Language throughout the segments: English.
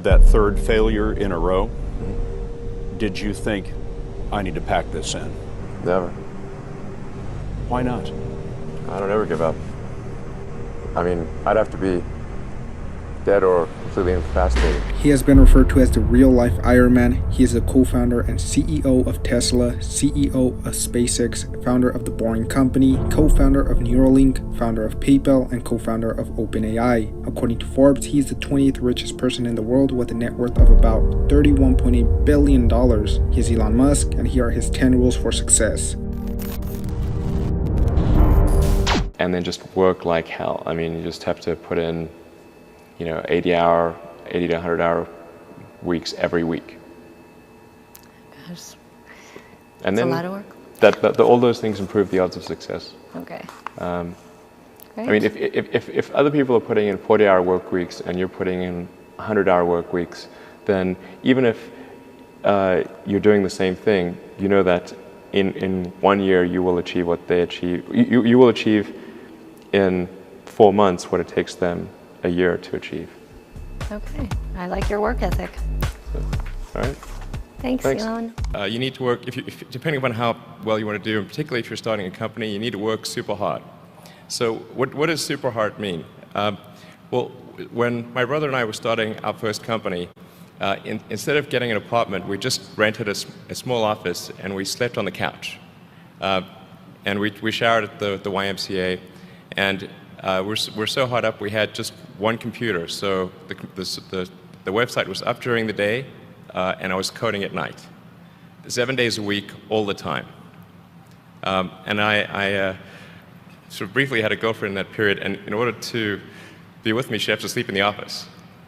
That third failure in a row, did you think, I need to pack this in? Never. Why not? I don't ever give up. I mean, I'd have to be dead or completely incapacitated. He has been referred to as the real-life Iron Man. He is a co-founder and CEO of Tesla, CEO of SpaceX, founder of The Boring Company, co-founder of Neuralink, founder of PayPal, and co-founder of OpenAI. According to Forbes, he is the 20th richest person in the world with a net worth of about $31.8 billion. He is Elon Musk, and here are his 10 rules for success. And then just work like hell. I mean, you just have to put in 80 to 100 hour weeks every week. Gosh, and that's then a lot of work. All those things improve the odds of success. Okay. I mean, if other people are putting in 40-hour work weeks and you're putting in 100-hour work weeks, then even if you're doing the same thing, you know that in 1 year you will achieve what they achieve. You will achieve in 4 months what it takes them a year to achieve. Okay, I like your work ethic. So, all right. Thanks. Elon. You need to work, depending upon how well you want to do, and particularly if you're starting a company, you need to work super hard. So what does super hard mean? Well, when my brother and I were starting our first company, instead of getting an apartment, we just rented a small office and we slept on the couch. And we showered at the YMCA, and we're so hot up we had just one computer. So the website was up during the day, and I was coding at night, 7 days a week, all the time. And I sort of briefly had a girlfriend in that period, and in order to be with me, she had to sleep in the office.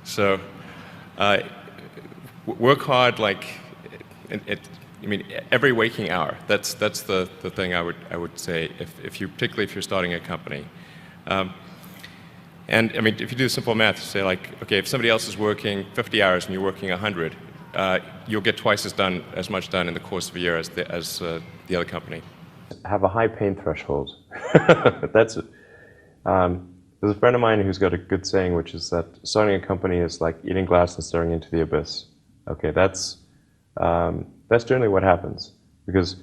So work hard, like every waking hour. That's the thing I would say particularly if you're starting a company. And I mean, if you do simple math, say like, okay, if somebody else is working 50 hours and you're working 100, you'll get twice as much done in the course of a year as the other company. Have a high pain threshold. That's it. There's a friend of mine who's got a good saying, which is that starting a company is like eating glass and staring into the abyss. Okay, that's generally what happens, because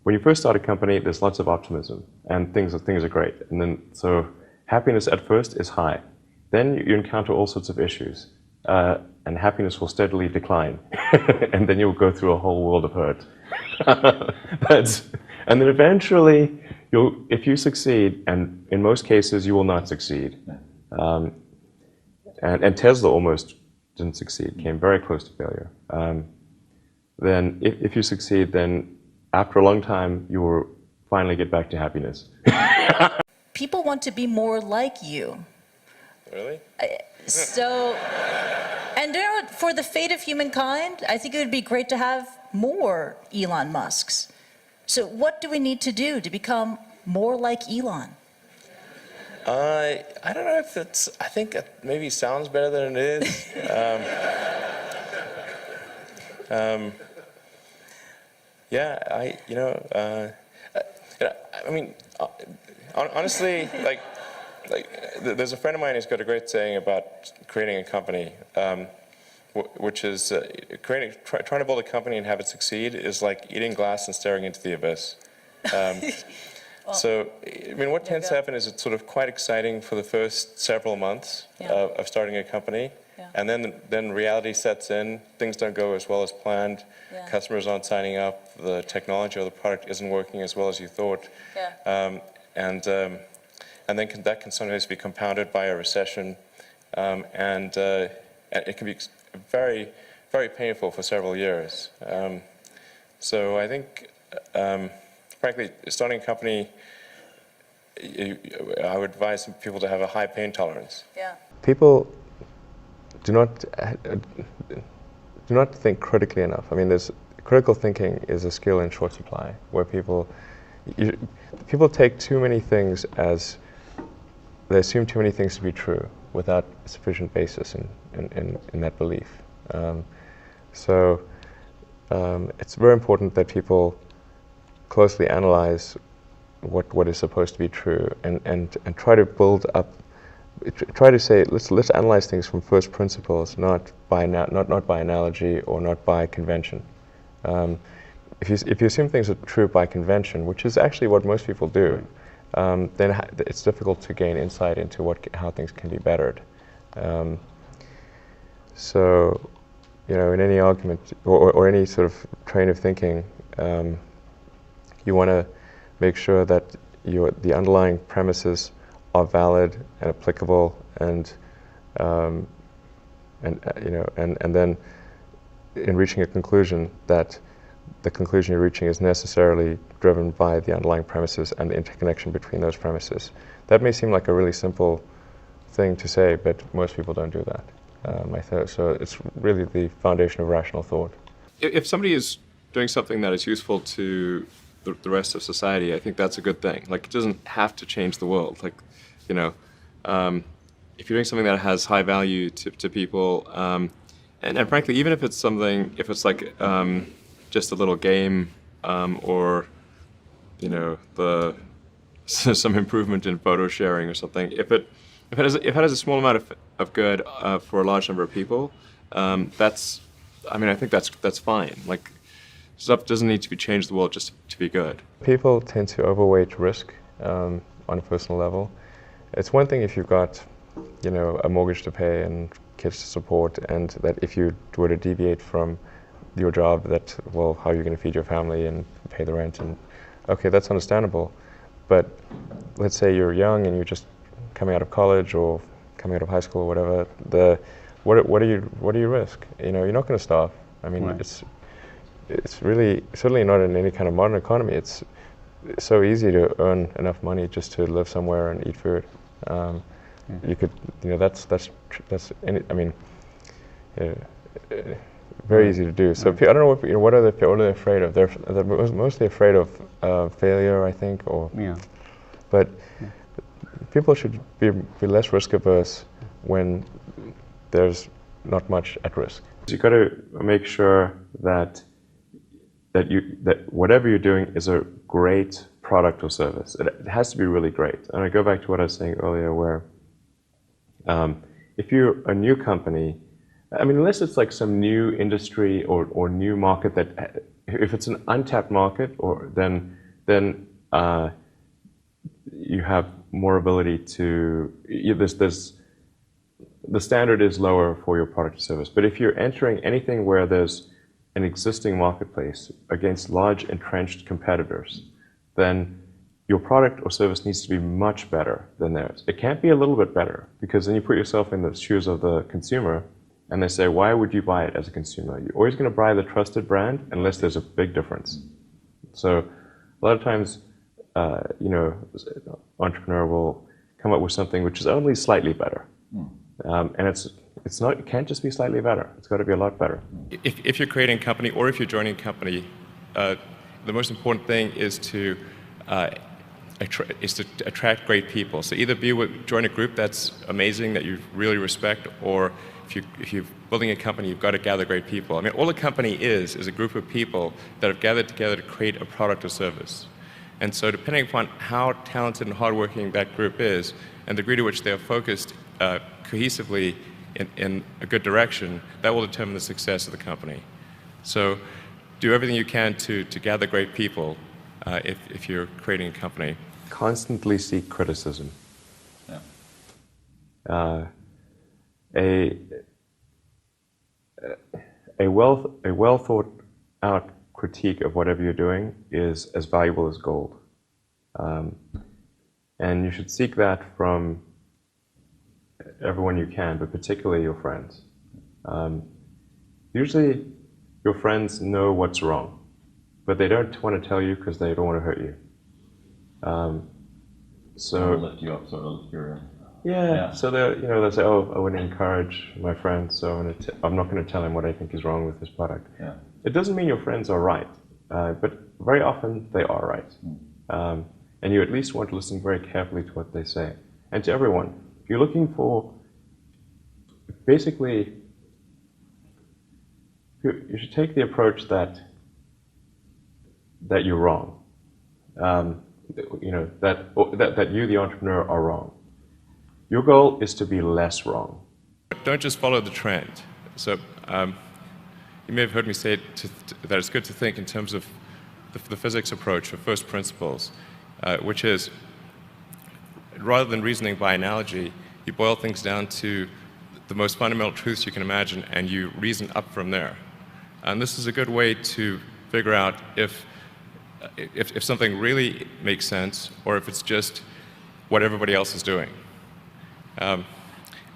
when you first start a company, there's lots of optimism and things are great, and then so happiness at first is high. Then you encounter all sorts of issues, and happiness will steadily decline, and then you'll go through a whole world of hurt. And then eventually, if you succeed, and in most cases you will not succeed, and Tesla almost didn't succeed, came very close to failure. Then if you succeed, then after a long time, you will finally get back to happiness. People want to be more like you. Really? And you know what, for the fate of humankind, I think it would be great to have more Elon Musks. So what do we need to do to become more like Elon? I don't know if it's, I think it maybe sounds better than it is. Yeah, I mean, honestly, like there's a friend of mine who's got a great saying about creating a company, which is trying to build a company and have it succeed is like eating glass and staring into the abyss. So, I mean, what tends to happen is it's sort of quite exciting for the first several months of starting a company. Yeah. And then reality sets in, things don't go as well as planned, customers aren't signing up, the technology or the product isn't working as well as you thought. Yeah. And then that can sometimes be compounded by a recession, and it can be very, very painful for several years. So I think, frankly, starting a company, I would advise people to have a high pain tolerance. Yeah. People do not think critically enough. I mean, critical thinking is a skill in short supply, where people take too many things they assume too many things to be true without sufficient basis in that belief. So it's very important that people closely analyze what is supposed to be true and try to build up try to say, let's analyze things from first principles, not by analogy or not by convention. If you assume things are true by convention, which is actually what most people do, then it's difficult to gain insight into how things can be bettered. So, in any argument or any sort of train of thinking, you want to make sure that the underlying premises are valid and applicable, and then in reaching a conclusion, that the conclusion you're reaching is necessarily driven by the underlying premises and the interconnection between those premises. That may seem like a really simple thing to say, but most people don't do that. So it's really the foundation of rational thought. If somebody is doing something that is useful to the rest of society, I think that's a good thing. Like, it doesn't have to change the world. Like, if you're doing something that has high value to people, and frankly, even if it's like just a little game, or some improvement in photo sharing or something, if it has a small amount of good for a large number of people, I think that's fine. Like, stuff doesn't need to be changed the world just to be good. People tend to overweight risk on a personal level. It's one thing if you've got, a mortgage to pay and kids to support, and that if you were to deviate from your job, how are you going to feed your family and pay the rent? And okay, that's understandable. But let's say you're young and you're just coming out of college or coming out of high school or whatever. What do you risk? You're not going to starve. I mean, right. It's really certainly not in any kind of modern economy. It's so easy to earn enough money just to live somewhere and eat food. You could, very easy to do. So I don't know what are they afraid of? They're mostly afraid of failure, I think, But people should be less risk averse when there's not much at risk. You've got to make sure that whatever you're doing is a great product or service. It has to be really great. And I go back to what I was saying earlier, where if you're a new company, unless it's like some new industry or new market if it's an untapped market, then you have more ability to. The standard is lower for your product or service. But if you're entering anything where there's an existing marketplace against large entrenched competitors, then your product or service needs to be much better than theirs. It can't be a little bit better, because then you put yourself in the shoes of the consumer, and they say, why would you buy it as a consumer? You're always going to buy the trusted brand unless there's a big difference. So a lot of times, entrepreneur will come up with something which is only slightly better. And it can't just be slightly better. It's got to be a lot better. If you're creating a company or if you're joining a company, the most important thing is to attract great people. So either join a group that's amazing, that you really respect, or if you're building a company, you've got to gather great people. All a company is a group of people that have gathered together to create a product or service. And so depending upon how talented and hardworking that group is, and the degree to which they are focused cohesively in a good direction, that will determine the success of the company. So do everything you can to gather great people if you're creating a company. Constantly seek criticism. Yeah. A well thought out critique of whatever you're doing is as valuable as gold. And you should seek that from everyone you can, but particularly your friends. Usually your friends know what's wrong, but they don't want to tell you because they don't want to hurt you. So lift you up, sort of your. Yeah. So they'll say, "Oh, I want to encourage my friend, so I'm not going to tell him what I think is wrong with this product." Yeah. It doesn't mean your friends are right, but very often they are right, and you at least want to listen very carefully to what they say, and to everyone. If you're looking for, basically, you should take the approach that you're wrong. That you, the entrepreneur, are wrong. Your goal is to be less wrong. Don't just follow the trend. So you may have heard me say that it's good to think in terms of the physics approach of first principles, which is rather than reasoning by analogy, you boil things down to the most fundamental truths you can imagine, and you reason up from there. And this is a good way to figure out if something really makes sense or if it's just what everybody else is doing.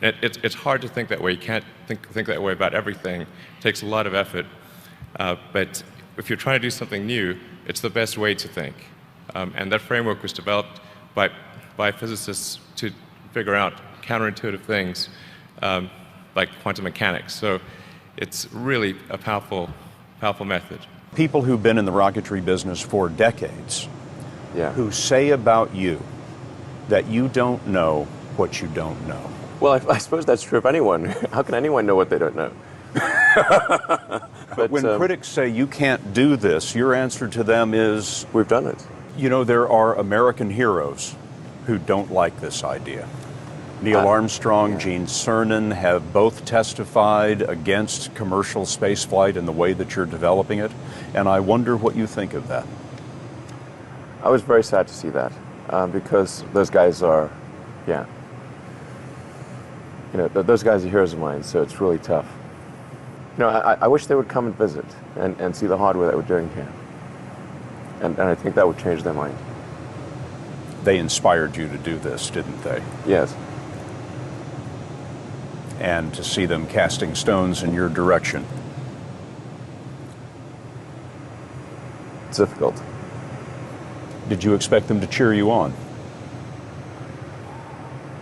It's hard to think that way. You can't think that way about everything. It takes a lot of effort. But if you're trying to do something new, it's the best way to think. And that framework was developed by physicists to figure out counterintuitive things like quantum mechanics. So it's really a powerful method. People who've been in the rocketry business for decades, Yeah. who say about you that you don't know what you don't know. Well, I suppose that's true of anyone. How can anyone know what they don't know? But When critics say you can't do this, your answer to them is, we've done it. you know, there are American heroes who don't like this idea. Neil Armstrong, Gene Cernan have both testified against commercial spaceflight in the way that you're developing it, and I wonder what you think of that. I was very sad to see that because those guys are, yeah. You know, those guys are heroes of mine, so it's really tough. You know, I wish they would come and visit and see the hardware that we're doing here. And I think that would change their mind. They inspired you to do this, didn't they? Yes. And to see them casting stones in your direction. It's difficult. Did you expect them to cheer you on?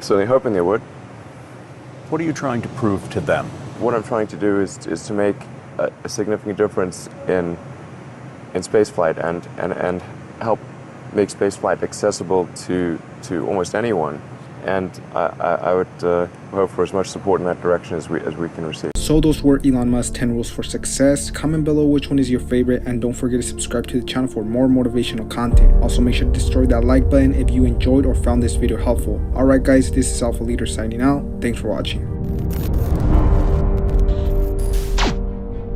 So they're hoping they would. What are you trying to prove to them? What I'm trying to do is to make a significant difference in spaceflight and help make spaceflight accessible to almost anyone. And I would hope for as much support in that direction as we can receive. So those were Elon Musk's 10 rules for success. Comment below which one is your favorite, and don't forget to subscribe to the channel for more motivational content. Also make sure to destroy that like button if you enjoyed or found this video helpful. Alright guys, this is Alpha Leader signing out. Thanks for watching.